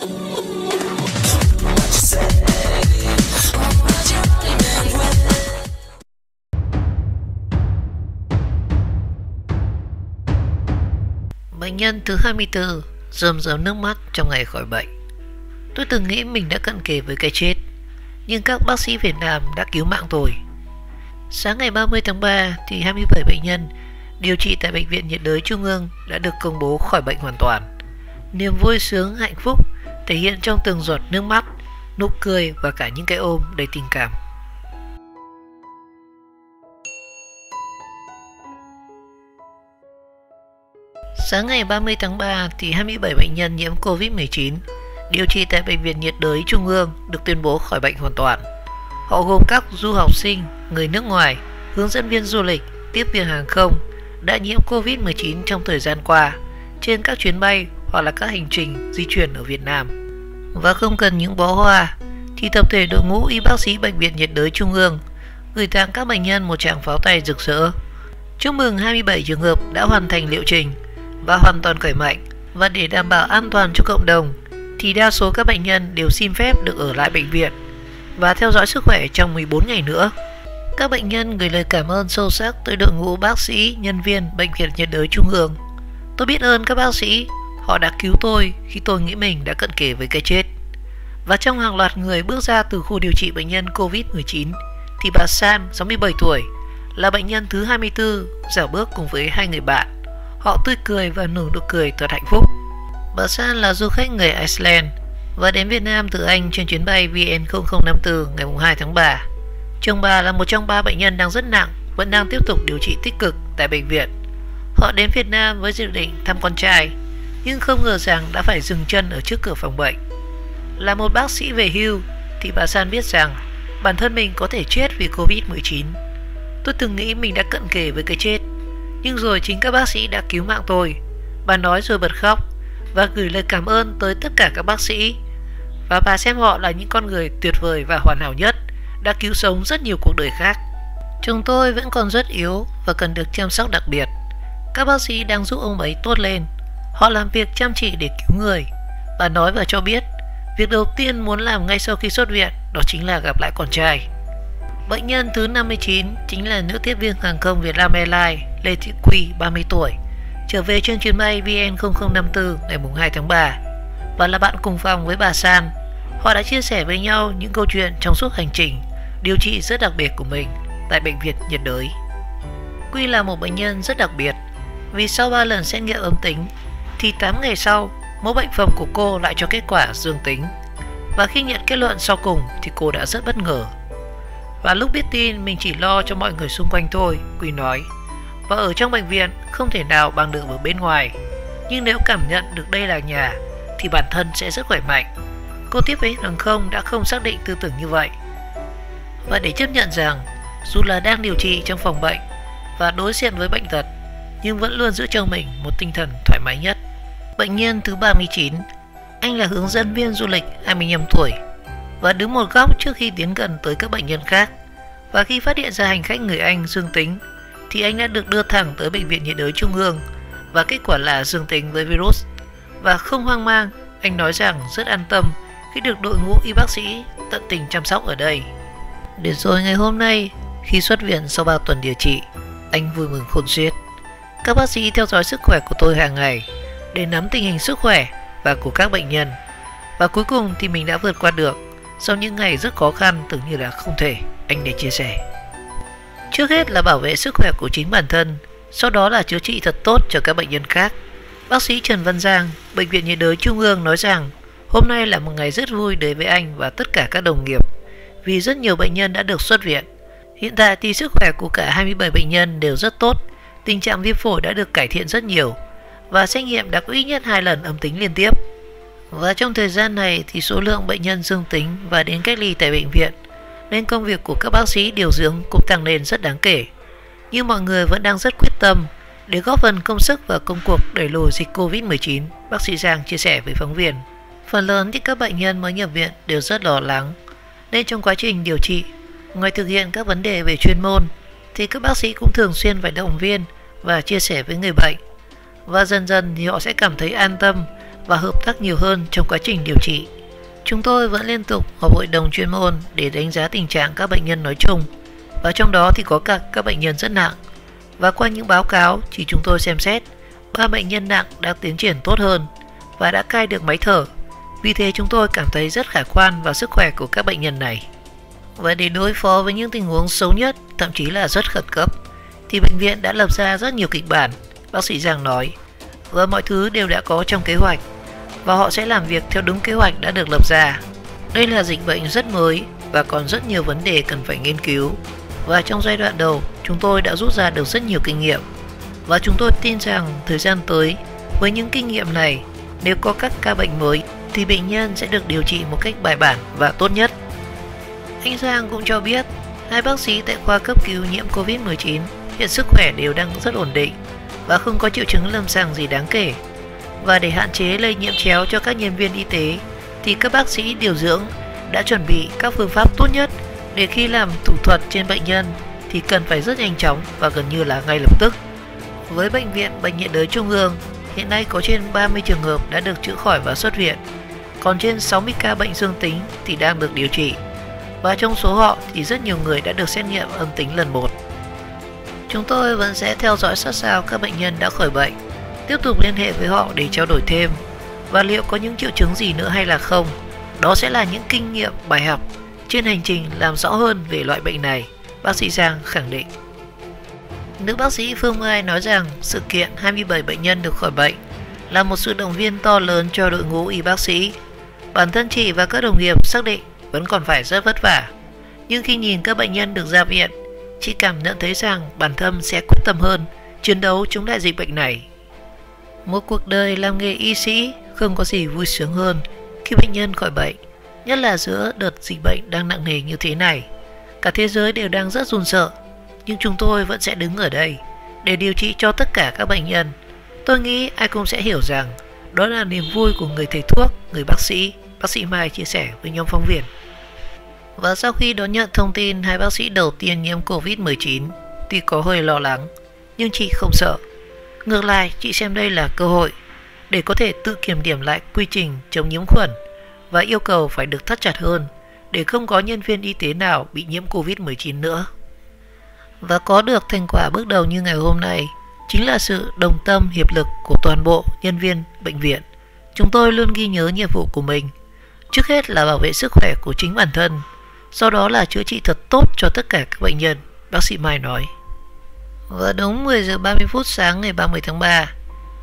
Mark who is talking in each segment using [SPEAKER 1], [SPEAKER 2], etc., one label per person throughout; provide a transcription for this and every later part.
[SPEAKER 1] Bệnh nhân thứ 24 rơm rớm nước mắt trong ngày khỏi bệnh. Tôi từng nghĩ mình đã cận kề với cái chết, nhưng các bác sĩ Việt Nam đã cứu mạng tôi. Sáng ngày 30 tháng 3 thì 27 bệnh nhân điều trị tại Bệnh viện Nhiệt đới Trung ương đã được công bố khỏi bệnh hoàn toàn. Niềm vui sướng hạnh phúc thể hiện trong từng giọt nước mắt, nụ cười và cả những cái ôm đầy tình cảm. Sáng ngày 30 tháng 3 thì 27 bệnh nhân nhiễm Covid-19 điều trị tại Bệnh viện Nhiệt đới Trung ương được tuyên bố khỏi bệnh hoàn toàn. Họ gồm các du học sinh, người nước ngoài, hướng dẫn viên du lịch, tiếp viên hàng không đã nhiễm Covid-19 trong thời gian qua trên các chuyến bay hoặc là các hành trình di chuyển ở Việt Nam. Và không cần những bó hoa thì tập thể đội ngũ y bác sĩ Bệnh viện Nhiệt đới Trung ương gửi tặng các bệnh nhân một tràng pháo tay rực rỡ. Chúc mừng 27 trường hợp đã hoàn thành liệu trình và hoàn toàn khỏe mạnh. Và để đảm bảo an toàn cho cộng đồng thì đa số các bệnh nhân đều xin phép được ở lại bệnh viện và theo dõi sức khỏe trong 14 ngày nữa. Các bệnh nhân gửi lời cảm ơn sâu sắc tới đội ngũ bác sĩ, nhân viên Bệnh viện Nhiệt đới Trung ương. Tôi biết ơn các bác sĩ, họ đã cứu tôi khi tôi nghĩ mình đã cận kề với cái chết. Và trong hàng loạt người bước ra từ khu điều trị bệnh nhân Covid-19 thì bà San, 67 tuổi, là bệnh nhân thứ 24 dạo bước cùng với hai người bạn. Họ tươi cười và nở nụ cười thật hạnh phúc. Bà San là du khách người Iceland và đến Việt Nam từ Anh trên chuyến bay VN0054 ngày 2 tháng 3. Chồng bà là một trong 3 bệnh nhân đang rất nặng, vẫn đang tiếp tục điều trị tích cực tại bệnh viện. Họ đến Việt Nam với dự định thăm con trai, nhưng không ngờ rằng đã phải dừng chân ở trước cửa phòng bệnh. Là một bác sĩ về hưu thì bà San biết rằng bản thân mình có thể chết vì Covid-19. Tôi từng nghĩ mình đã cận kề với cái chết, nhưng rồi chính các bác sĩ đã cứu mạng tôi. Bà nói rồi bật khóc và gửi lời cảm ơn tới tất cả các bác sĩ. Và bà xem họ là những con người tuyệt vời và hoàn hảo nhất, đã cứu sống rất nhiều cuộc đời khác. Chồng tôi vẫn còn rất yếu và cần được chăm sóc đặc biệt. Các bác sĩ đang giúp ông ấy tốt lên. Họ làm việc chăm chỉ để cứu người. Bà nói và cho biết, việc đầu tiên muốn làm ngay sau khi xuất viện đó chính là gặp lại con trai. Bệnh nhân thứ 59 chính là nữ tiếp viên hàng không Vietnam Airlines Lê Thị Quy, 30 tuổi, trở về trên chuyến bay VN0054 ngày 2 tháng 3 và là bạn cùng phòng với bà San. Họ đã chia sẻ với nhau những câu chuyện trong suốt hành trình điều trị rất đặc biệt của mình tại Bệnh viện Nhiệt đới. Quy là một bệnh nhân rất đặc biệt vì sau 3 lần xét nghiệm âm tính thì 8 ngày sau, mẫu bệnh phẩm của cô lại cho kết quả dương tính. Và khi nhận kết luận sau cùng thì cô đã rất bất ngờ. Và lúc biết tin mình chỉ lo cho mọi người xung quanh thôi, Quy nói. Và ở trong bệnh viện không thể nào bằng được ở bên ngoài. Nhưng nếu cảm nhận được đây là nhà thì bản thân sẽ rất khỏe mạnh. Cô tiếp viên hàng không đã không xác định tư tưởng như vậy. Và để chấp nhận rằng dù là đang điều trị trong phòng bệnh và đối diện với bệnh tật nhưng vẫn luôn giữ cho mình một tinh thần thoải mái nhất. Bệnh nhân thứ 39, anh là hướng dẫn viên du lịch 25 tuổi và đứng một góc trước khi tiến gần tới các bệnh nhân khác. Và khi phát hiện ra hành khách người Anh dương tính thì anh đã được đưa thẳng tới Bệnh viện Nhiệt đới Trung ương và kết quả là dương tính với virus. Và không hoang mang, anh nói rằng rất an tâm khi được đội ngũ y bác sĩ tận tình chăm sóc ở đây. Để rồi ngày hôm nay, khi xuất viện sau 3 tuần điều trị, anh vui mừng khôn xiết. Các bác sĩ theo dõi sức khỏe của tôi hàng ngày để nắm tình hình sức khỏe và của các bệnh nhân. Và cuối cùng thì mình đã vượt qua được sau những ngày rất khó khăn tưởng như là không thể, anh để chia sẻ. Trước hết là bảo vệ sức khỏe của chính bản thân, sau đó là chữa trị thật tốt cho các bệnh nhân khác. Bác sĩ Trần Văn Giang, Bệnh viện Nhiệt đới Trung ương nói rằng hôm nay là một ngày rất vui đối với anh và tất cả các đồng nghiệp vì rất nhiều bệnh nhân đã được xuất viện. Hiện tại thì sức khỏe của cả 27 bệnh nhân đều rất tốt, tình trạng viêm phổi đã được cải thiện rất nhiều và xét nghiệm đã có ít nhất 2 lần âm tính liên tiếp. Và trong thời gian này thì số lượng bệnh nhân dương tính và đến cách ly tại bệnh viện nên công việc của các bác sĩ điều dưỡng cũng tăng lên rất đáng kể. Nhưng mọi người vẫn đang rất quyết tâm để góp phần công sức vào công cuộc đẩy lùi dịch Covid-19, bác sĩ Giang chia sẻ với phóng viên. Phần lớn thì các bệnh nhân mới nhập viện đều rất lo lắng, nên trong quá trình điều trị, ngoài thực hiện các vấn đề về chuyên môn, thì các bác sĩ cũng thường xuyên phải động viên và chia sẻ với người bệnh. Và dần dần thì họ sẽ cảm thấy an tâm và hợp tác nhiều hơn trong quá trình điều trị. Chúng tôi vẫn liên tục họp hội đồng chuyên môn để đánh giá tình trạng các bệnh nhân nói chung, và trong đó thì có cả các bệnh nhân rất nặng. Và qua những báo cáo thì chúng tôi xem xét 3 bệnh nhân nặng đã tiến triển tốt hơn và đã cai được máy thở. Vì thế chúng tôi cảm thấy rất khả quan vào sức khỏe của các bệnh nhân này. Và để đối phó với những tình huống xấu nhất, thậm chí là rất khẩn cấp, thì bệnh viện đã lập ra rất nhiều kịch bản, bác sĩ Giang nói. Và mọi thứ đều đã có trong kế hoạch, và họ sẽ làm việc theo đúng kế hoạch đã được lập ra. Đây là dịch bệnh rất mới và còn rất nhiều vấn đề cần phải nghiên cứu. Và trong giai đoạn đầu, chúng tôi đã rút ra được rất nhiều kinh nghiệm. Và chúng tôi tin rằng thời gian tới, với những kinh nghiệm này, nếu có các ca bệnh mới, thì bệnh nhân sẽ được điều trị một cách bài bản và tốt nhất. Anh Giang cũng cho biết, 2 bác sĩ tại khoa cấp cứu nhiễm Covid-19 hiện sức khỏe đều đang rất ổn định và không có triệu chứng lâm sàng gì đáng kể. Và để hạn chế lây nhiễm chéo cho các nhân viên y tế, thì các bác sĩ điều dưỡng đã chuẩn bị các phương pháp tốt nhất để khi làm thủ thuật trên bệnh nhân thì cần phải rất nhanh chóng và gần như là ngay lập tức. Với Bệnh viện Bệnh nhiệt đới Trung ương, hiện nay có trên 30 trường hợp đã được chữa khỏi và xuất viện, còn trên 60 ca bệnh dương tính thì đang được điều trị. Và trong số họ thì rất nhiều người đã được xét nghiệm âm tính lần 1. Chúng tôi vẫn sẽ theo dõi sát sao các bệnh nhân đã khỏi bệnh, tiếp tục liên hệ với họ để trao đổi thêm, và liệu có những triệu chứng gì nữa hay là không. Đó sẽ là những kinh nghiệm, bài học trên hành trình làm rõ hơn về loại bệnh này, bác sĩ Giang khẳng định. Nữ bác sĩ Phương Mai nói rằng sự kiện 27 bệnh nhân được khỏi bệnh là một sự động viên to lớn cho đội ngũ y bác sĩ. Bản thân chị và các đồng nghiệp xác định vẫn còn phải rất vất vả, nhưng khi nhìn các bệnh nhân được ra viện, chị cảm nhận thấy rằng bản thân sẽ quyết tâm hơn chiến đấu chống lại dịch bệnh này. Một cuộc đời làm nghề y sĩ không có gì vui sướng hơn khi bệnh nhân khỏi bệnh, nhất là giữa đợt dịch bệnh đang nặng nề như thế này. Cả thế giới đều đang rất run sợ, nhưng chúng tôi vẫn sẽ đứng ở đây để điều trị cho tất cả các bệnh nhân. Tôi nghĩ ai cũng sẽ hiểu rằng đó là niềm vui của người thầy thuốc, người bác sĩ Mai chia sẻ với nhóm phóng viên. Và sau khi đón nhận thông tin 2 bác sĩ đầu tiên nhiễm Covid-19 thì có hơi lo lắng, nhưng chị không sợ. Ngược lại, chị xem đây là cơ hội để có thể tự kiểm điểm lại quy trình chống nhiễm khuẩn và yêu cầu phải được thắt chặt hơn để không có nhân viên y tế nào bị nhiễm Covid-19 nữa. Và có được thành quả bước đầu như ngày hôm nay chính là sự đồng tâm hiệp lực của toàn bộ nhân viên bệnh viện. Chúng tôi luôn ghi nhớ nhiệm vụ của mình. Trước hết là bảo vệ sức khỏe của chính bản thân, sau đó là chữa trị thật tốt cho tất cả các bệnh nhân, bác sĩ Mai nói. Và đúng 10 giờ 30 phút sáng ngày 30 tháng 3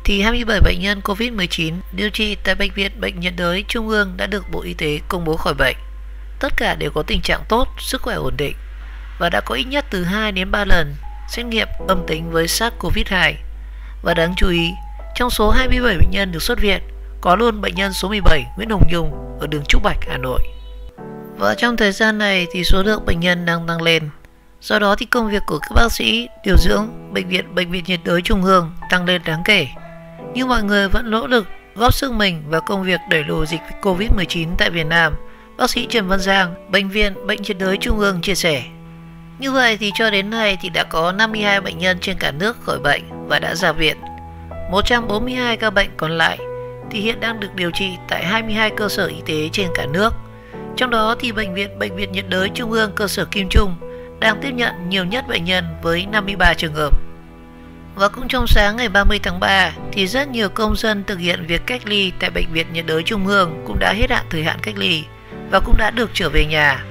[SPEAKER 1] thì 27 bệnh nhân Covid-19 điều trị tại Bệnh viện Bệnh nhiệt đới Trung ương đã được Bộ Y tế công bố khỏi bệnh. Tất cả đều có tình trạng tốt, sức khỏe ổn định và đã có ít nhất từ 2 đến 3 lần xét nghiệm âm tính với SARS-CoV-2. Và đáng chú ý, trong số 27 bệnh nhân được xuất viện có luôn bệnh nhân số 17 Nguyễn Hồng Nhung ở đường Trúc Bạch, Hà Nội. Và trong thời gian này thì số lượng bệnh nhân đang tăng lên. Do đó thì công việc của các bác sĩ điều dưỡng Bệnh viện nhiệt đới Trung ương tăng lên đáng kể. Nhưng mọi người vẫn nỗ lực góp sức mình vào công việc đẩy lùi dịch Covid-19 tại Việt Nam, bác sĩ Trần Văn Giang, Bệnh viện Bệnh nhiệt đới Trung ương chia sẻ. Như vậy thì cho đến nay thì đã có 52 bệnh nhân trên cả nước khỏi bệnh và đã ra viện. 142 ca bệnh còn lại thì hiện đang được điều trị tại 22 cơ sở y tế trên cả nước. Trong đó thì Bệnh viện nhiệt đới Trung ương cơ sở Kim Trung đang tiếp nhận nhiều nhất bệnh nhân với 53 trường hợp. Và cũng trong sáng ngày 30 tháng 3 thì rất nhiều công dân thực hiện việc cách ly tại Bệnh viện nhiệt đới Trung ương cũng đã hết hạn thời hạn cách ly và cũng đã được trở về nhà.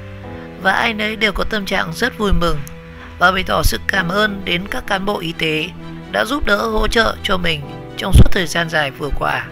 [SPEAKER 1] Và ai nấy đều có tâm trạng rất vui mừng và bày tỏ sự cảm ơn đến các cán bộ y tế đã giúp đỡ hỗ trợ cho mình trong suốt thời gian dài vừa qua.